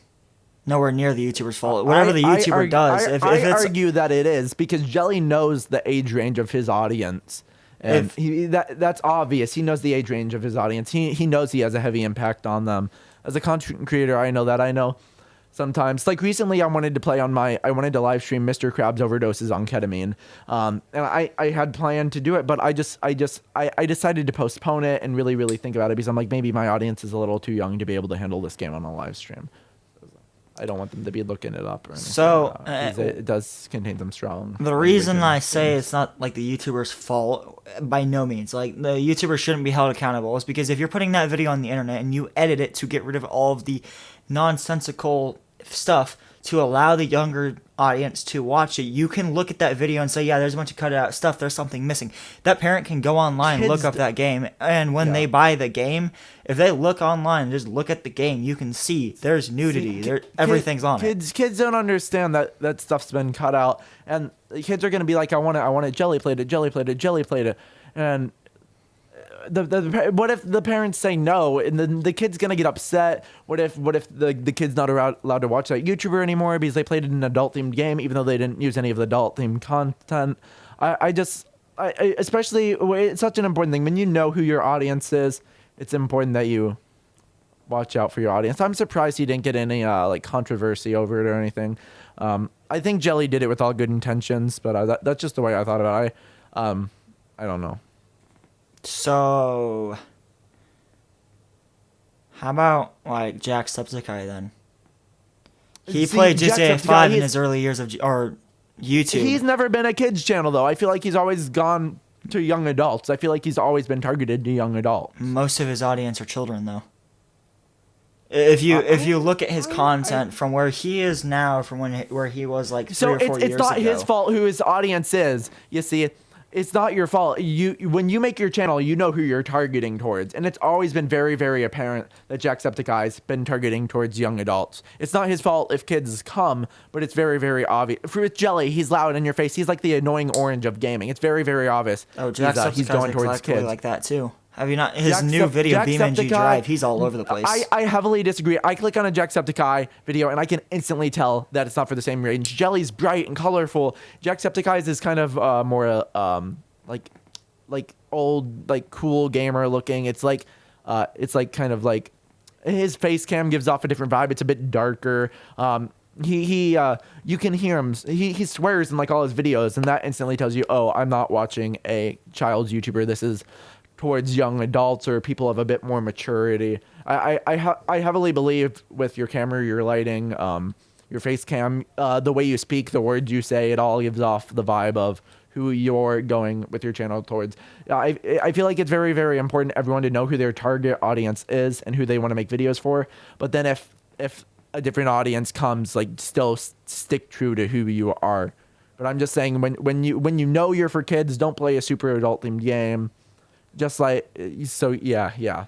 Nowhere near the YouTuber's fault. Whatever the YouTuber does, if I it's, argue that it is, because Jelly knows the age range of his audience. And that's obvious. He knows the age range of his audience. He knows he has a heavy impact on them. As a content creator, I know sometimes, like recently, I wanted to live stream Mr. Krabs overdoses on ketamine. And I had planned to do it, but I decided to postpone it and really, really think about it, because I'm like, maybe my audience is a little too young to be able to handle this game on a live stream. I don't want them to be looking it up or anything. So it does contain some strong. The reason I say it's not like the YouTuber's fault, by no means, like the YouTuber shouldn't be held accountable, is because if you're putting that video on the internet and you edit it to get rid of all of the nonsensical stuff to allow the younger audience to watch it, you can look at that video and say, yeah, there's a bunch of cut out stuff, there's something missing. That parent can go online, look up that game, and when they buy the game, if they look online and just look at the game, you can see there's nudity, everything's on it. Kids don't understand that stuff's been cut out, and the kids are gonna be like, I want it, Jelly played it, and what if the parents say no, and then the kid's gonna get upset? What if the kid's not allowed to watch that YouTuber anymore because they played an adult themed game, even though they didn't use any of the adult themed content? I especially, it's such an important thing when you know who your audience is. It's important that you watch out for your audience. I'm surprised he didn't get any like controversy over it or anything. I think Jelly did it with all good intentions, but that's just the way I thought about it. I don't know. So, how about like Jacksepticeye then? He played GTA 5 in his early years of YouTube. He's never been a kids channel though. I feel like he's always gone to young adults. I feel like he's always been targeted to young adults. Most of his audience are children though. If you look at his content from where he is now, from where he was like 3 or 4 years ago. So it's not his fault who his audience is. You see, it's not your fault. When you make your channel, you know who you're targeting towards, and it's always been very, very apparent that Jacksepticeye's been targeting towards young adults. It's not his fault if kids come, but it's very, very obvious. With Jelly, he's loud in your face. He's like the annoying orange of gaming. It's very, very obvious. Oh, Jacksepticeye's he's going towards exactly kids like that too. Have you not? His new video, BeamNG Drive, he's all over the place. I heavily disagree. I click on a Jacksepticeye video and I can instantly tell that it's not for the same range. Jelly's bright and colorful. Jacksepticeye's is kind of more like old, like cool gamer looking. It's like kind of like his face cam gives off a different vibe. It's a bit darker. You can hear him. He swears in like all his videos, and that instantly tells you, oh, I'm not watching a child's YouTuber. This is towards young adults or people of a bit more maturity. I heavily believe with your camera, your lighting, your face cam, the way you speak, the words you say, it all gives off the vibe of who you're going with your channel towards. I feel like it's very, very important everyone to know who their target audience is and who they want to make videos for. But then if a different audience comes, like, still stick true to who you are. But I'm just saying, when you know you're for kids, don't play a super adult themed game. Just like, so yeah.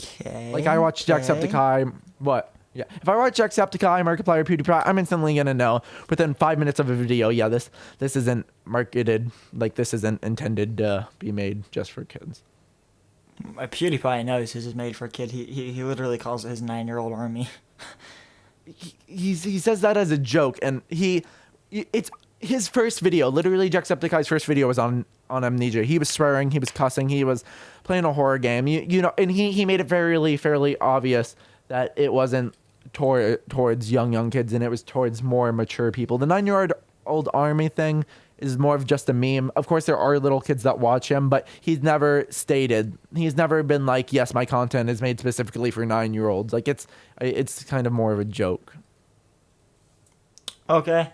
Okay. Like, I watch Jacksepticeye. What? Yeah. If I watch Jacksepticeye, Markiplier, PewDiePie, I'm instantly gonna know within 5 minutes of a video. Yeah, this isn't marketed. Like, this isn't intended to be made just for kids. PewDiePie knows this is made for a kid. He literally calls it his 9-year-old army. He says that as a joke, and it's his first video. Literally, Jacksepticeye's first video was on Amnesia. He was swearing, he was cussing, he was playing a horror game. You know, and he made it fairly obvious that it wasn't towards young kids, and it was towards more mature people. The 9-year-old army thing is more of just a meme. Of course, there are little kids that watch him, but he's never been like, yes, my content is made specifically for 9-year-olds. Like, it's kind of more of a joke. Okay.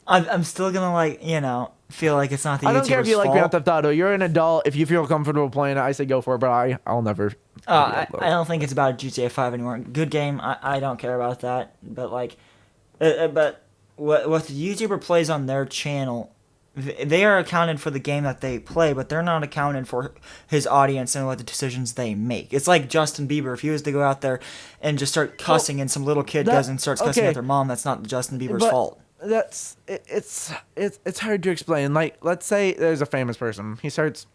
I'm still gonna, like, you know, feel like it's not the YouTuber's fault. I don't care if you like Grand Theft Auto. You're an adult. If you feel comfortable playing it, I say go for it, but I'll never... I don't think it's about GTA 5 anymore. Good game. I don't care about that. But, like... But what the YouTuber plays on their channel... They are accounted for the game that they play, but they're not accounted for his audience and what the decisions they make. It's like Justin Bieber. If he was to go out there and just start cussing, and some little kid goes and starts cussing at their mom, that's not Justin Bieber's fault. It's hard to explain. Like, let's say there's a famous person. He starts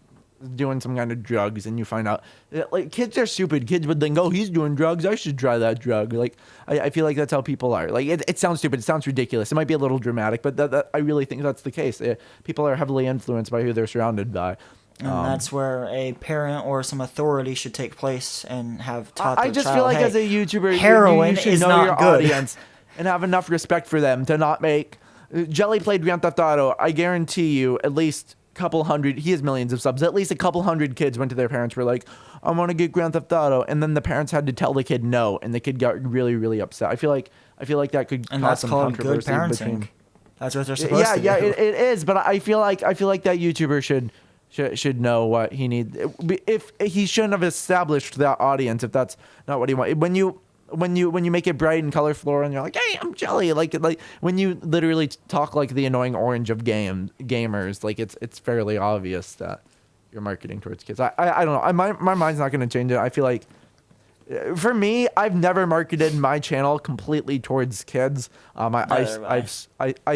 doing some kind of drugs, and you find out, like, kids are stupid. Kids would think, oh, he's doing drugs, I should try that drug. Like, I feel like that's how people are. Like, it sounds stupid, it sounds ridiculous, it might be a little dramatic, but that I really think that's the case. People are heavily influenced by who they're surrounded by. And that's where a parent or some authority should take place and have taught I just feel like, hey, as a YouTuber, heroin you should is know not your good. audience and have enough respect for them to not make... Jelly played Grand Theft Auto. I guarantee you at least couple hundred, he has millions of subs, at least a couple hundred kids went to their parents, were like, I want to get Grand Theft Auto, and then the parents had to tell the kid no, and the kid got really upset. I feel like that could cause some controversy between... That's what they're supposed to do. Yeah, it is, but I feel like that YouTuber should know what he needs. If he shouldn't have established that audience if that's not what he wants. When you make it bright and colorful and you're like, hey, I'm Jelly, like when you literally talk like the annoying orange of gamers, like it's fairly obvious that you're marketing towards kids. I don't know. My mind's not going to change it. I feel like, for me, I've never marketed my channel completely towards kids. I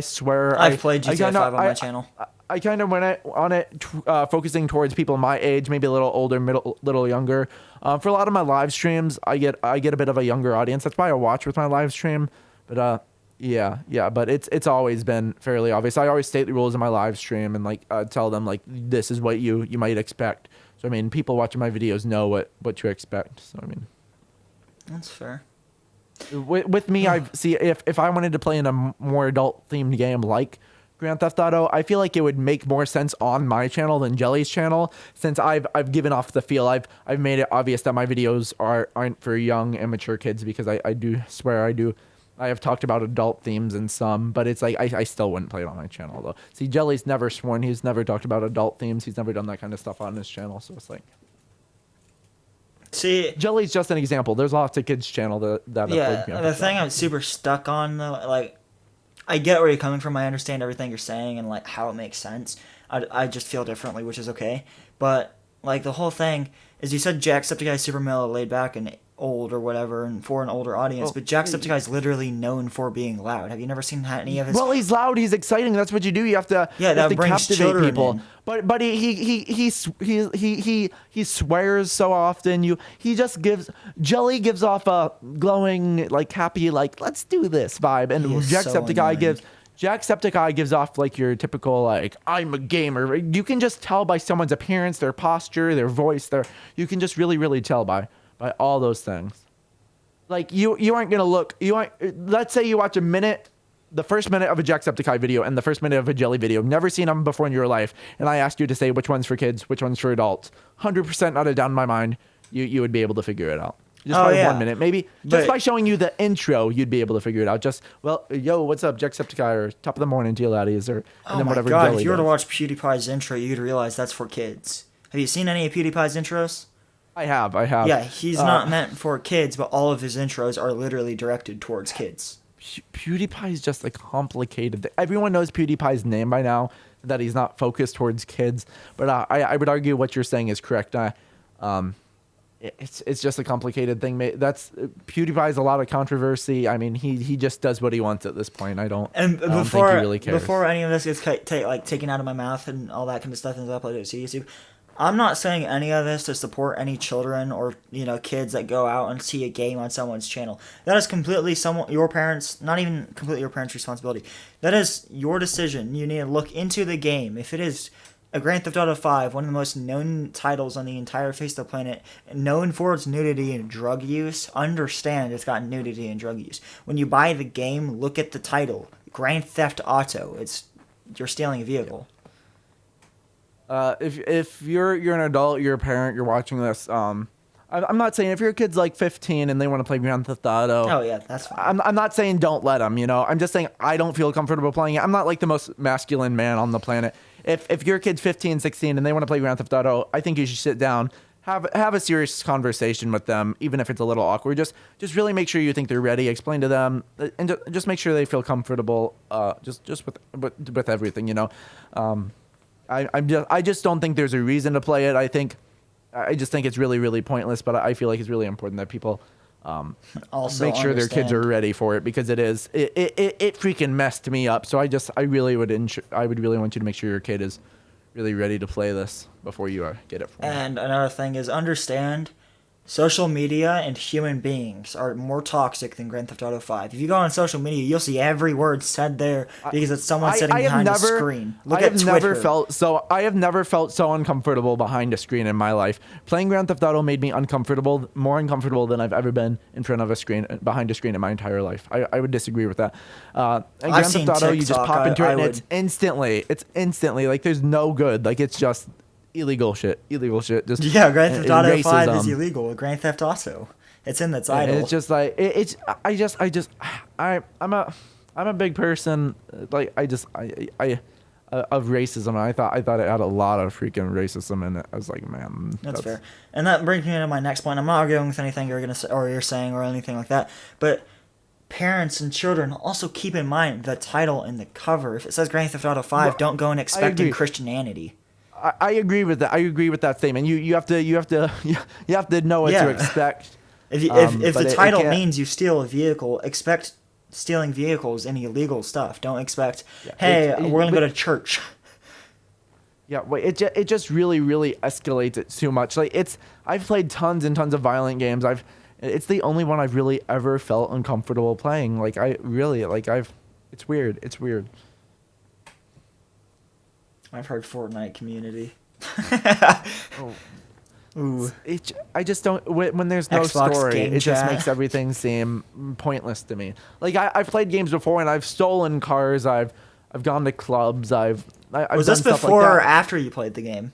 swear I've played GTA 5 on my channel. I kind of went on it focusing towards people my age, maybe a little older, little younger. For a lot of my live streams, I get a bit of a younger audience. That's why I watch with my live stream. But yeah. But it's always been fairly obvious. I always state the rules in my live stream and like tell them like this is what you might expect. So I mean, people watching my videos know what to expect. So I mean, that's fair. With me, if I wanted to play in a more adult themed game like Grand Theft Auto, I feel like it would make more sense on my channel than Jelly's channel, since I've given off the feel. I've made it obvious that my videos aren't for young and mature kids, because I do swear I have talked about adult themes in some, but it's like I still wouldn't play it on my channel though. See, Jelly's never sworn, he's never talked about adult themes, he's never done that kind of stuff on his channel, so it's like, see, Jelly's just an example. There's lots of kids' channel that yeah. The thing I'm super stuck on though, like, I get where you're coming from. I understand everything you're saying and like how it makes sense. I just feel differently, which is okay. But like the whole thing, is you said Jacksepticeye is super mellow, laid back, and old or whatever, and for an older audience. But Jacksepticeye is literally known for being loud. Have you never seen any of his? Well, he's loud. He's exciting. That's what you do. You have to brings captivate people. In. But he swears so often. Jelly gives off a glowing, like, happy, like, let's do this vibe, and Jacksepticeye gives off like your typical, like, I'm a gamer. You can just tell by someone's appearance, their posture, their voice. You can just really, really tell by all those things. Like, you aren't gonna look. Let's say you watch the first minute of a Jacksepticeye video and the first minute of a Jelly video. Never seen them before in your life, and I asked you to say which one's for kids, which one's for adults. 100% not a doubt in my mind. You would be able to figure it out. Just by 1 minute, maybe. Just by showing you the intro, you'd be able to figure it out. Just, yo, what's up, Jacksepticeye, or top of the morning to you laddies, or and then whatever. God, if you were to watch PewDiePie's intro, you'd realize that's for kids. Have you seen any of PewDiePie's intros? I have. Yeah, he's not meant for kids, but all of his intros are literally directed towards kids. PewDiePie is just a complicated thing. Everyone knows PewDiePie's name by now, that he's not focused towards kids. But I would argue what you're saying is correct. It's just a complicated thing. PewDiePie's a lot of controversy. I mean, he just does what he wants at this point. I don't think he really cares. Before any of this gets taken out of my mouth and all that kind of stuff and uploaded to YouTube, I'm not saying any of this to support any children or, kids that go out and see a game on someone's channel. That is completely your parents, not even completely your parents' responsibility. That is your decision. You need to look into the game. If it is a Grand Theft Auto 5, one of the most known titles on the entire face of the planet, known for its nudity and drug use, understand it's got nudity and drug use. When you buy the game, look at the title. Grand Theft Auto. You're stealing a vehicle. If you're an adult, you're a parent, you're watching this, I'm not saying if your kid's like 15 and they want to play Grand Theft Auto. Oh yeah, that's fine. I'm not saying don't let them, I'm just saying I don't feel comfortable playing it. I'm not like the most masculine man on the planet. If your kid's 15, 16 and they want to play Grand Theft Auto, I think you should sit down, have a serious conversation with them, even if it's a little awkward. Just really make sure you think they're ready. Explain to them, and just make sure they feel comfortable. Just with everything, I just don't think there's a reason to play it. I just think it's really, really pointless, but I feel like it's really important that people also make sure their kids are ready for it, because it freaking messed me up. So I really would really want you to make sure your kid is really ready to play this before you get it for them. And another thing is, understand social media and human beings are more toxic than Grand Theft Auto 5. If you go on social media, you'll see every word said there because it's someone sitting behind a screen. I have never felt so uncomfortable behind a screen in my life. Playing Grand Theft Auto made me more uncomfortable than I've ever been in front of a screen, behind a screen in my entire life. I would disagree with that. And Grand Theft Auto, you just pop into it and it's instantly like there's no good. Like, it's just illegal shit. Just Grand Theft Auto 5 is illegal. Grand Theft Auto, it's in the title. And it's just like I'm a big person. Like, of racism. And I thought it had a lot of freaking racism in it. I was like, man, that's fair. And that brings me to my next point. I'm not arguing with anything you're gonna say or you're saying or anything like that, but parents and children also keep in mind the title and the cover. If it says Grand Theft Auto 5, don't go in expecting Christianity. I agree with that. I agree with that statement. You have to know what to expect. If the title means you steal a vehicle, expect stealing vehicles and illegal stuff. Don't expect, we're gonna go to church. Yeah, wait. It just really, really escalates it too much. Like, I've played tons and tons of violent games. It's the only one I've really ever felt uncomfortable playing. Like, it's weird. It's weird. I've heard Fortnite Community. Oh. Ooh. I just don't. When there's no Xbox story, game it just chat. makes everything seem pointless to me. Like, I've played games before and I've stolen cars. I've gone to clubs. I've Was done this stuff before like or that. after you played the game?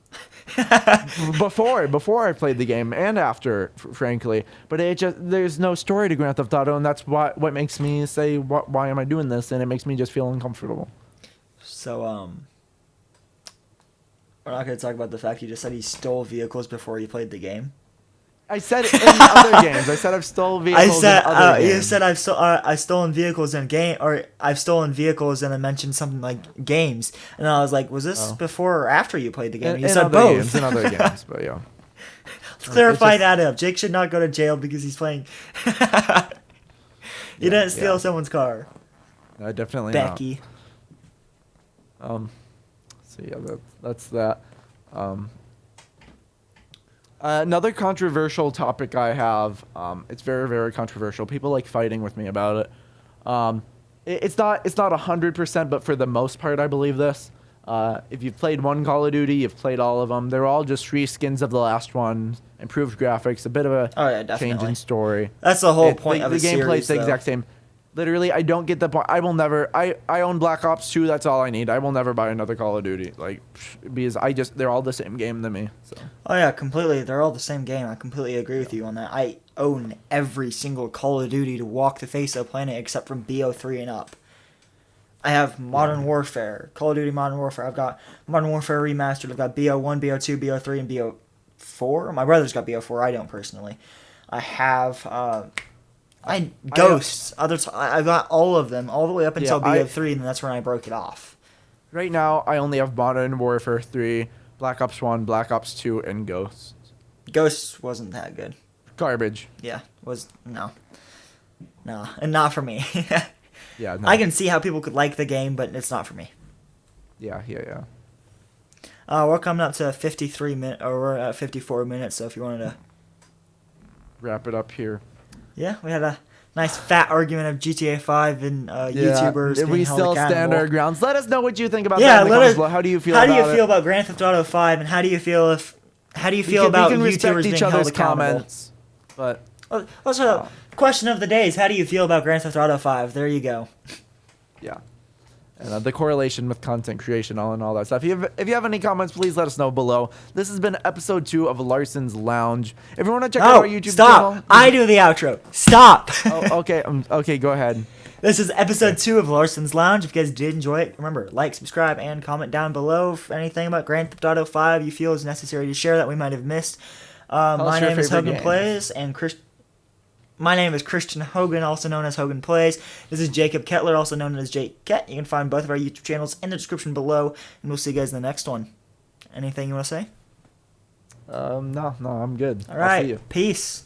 Before I played the game and after, frankly. But there's no story to Grand Theft Auto, and that's what makes me say, why am I doing this? And it makes me just feel uncomfortable. So we're not going to talk about the fact you just said he stole vehicles before you played the game. I said it in other games. I said I've stolen vehicles in other games. You said I've stolen vehicles in game, or I've stolen vehicles, and I mentioned something like games, and I was like, was this before or after you played the game? You said both. In other games, but yeah. Clarify that up. Jake should not go to jail because he's playing. You didn't steal someone's car. No, definitely Becky. not. So yeah, that's that. Another controversial topic I have. It's very, very controversial. People like fighting with me about it. It's not 100%, but for the most part, I believe this. If you've played one Call of Duty, you've played all of them. They're all just reskins of the last one, improved graphics, a bit of a change in story. That's the whole point of the a gameplay series, is the exact same. Literally, I don't get the point. I will never. I own Black Ops 2. That's all I need. I will never buy another Call of Duty. Like, because they're all the same game to me. So. Oh yeah, completely. They're all the same game. I completely agree with you on that. I own every single Call of Duty to walk the face of the planet except from BO3 and up. I have Modern Warfare, Call of Duty Modern Warfare. I've got Modern Warfare Remastered. I've got BO1, BO2, BO3, and BO4. My brother's got BO4. I don't personally. I have Ghosts. I got all of them all the way up until BO3, and then that's when I broke it off. Right now, I only have Modern Warfare 3, Black Ops 1, Black Ops 2, and Ghosts. Ghosts wasn't that good. Garbage. Yeah, no, and not for me. Yeah, no. I can see how people could like the game, but it's not for me. Yeah. We're coming up to 53 minutes, or we're at 54 minutes. So if you wanted to wrap it up here. Yeah, we had a nice fat argument of GTA 5 and YouTubers. Yeah, we still stand our grounds. Let us know what you think about that. Yeah, in the comments below. How do you feel? How do you feel about Grand Theft Auto 5, and how do you feel about YouTubers being held accountable? Comments, but also, question of the day is, how do you feel about Grand Theft Auto 5? There you go. Yeah. And the correlation with content creation, all that stuff. If you have any comments, please let us know below. This has been episode 2 of Larson's Lounge. If you want to check out our YouTube channel, I do the outro. Stop. Okay, go ahead. This is episode 2 of Larson's Lounge. If you guys did enjoy it, remember, like, subscribe, and comment down below if anything about Grand Theft Auto 5 you feel is necessary to share that we might have missed. My name is Hogan Plays, and my name is Christian Hogan, also known as Hogan Plays. This is Jacob Kettler, also known as Jake Kett. You can find both of our YouTube channels in the description below, and we'll see you guys in the next one. Anything you want to say? No, I'm good. All right, peace.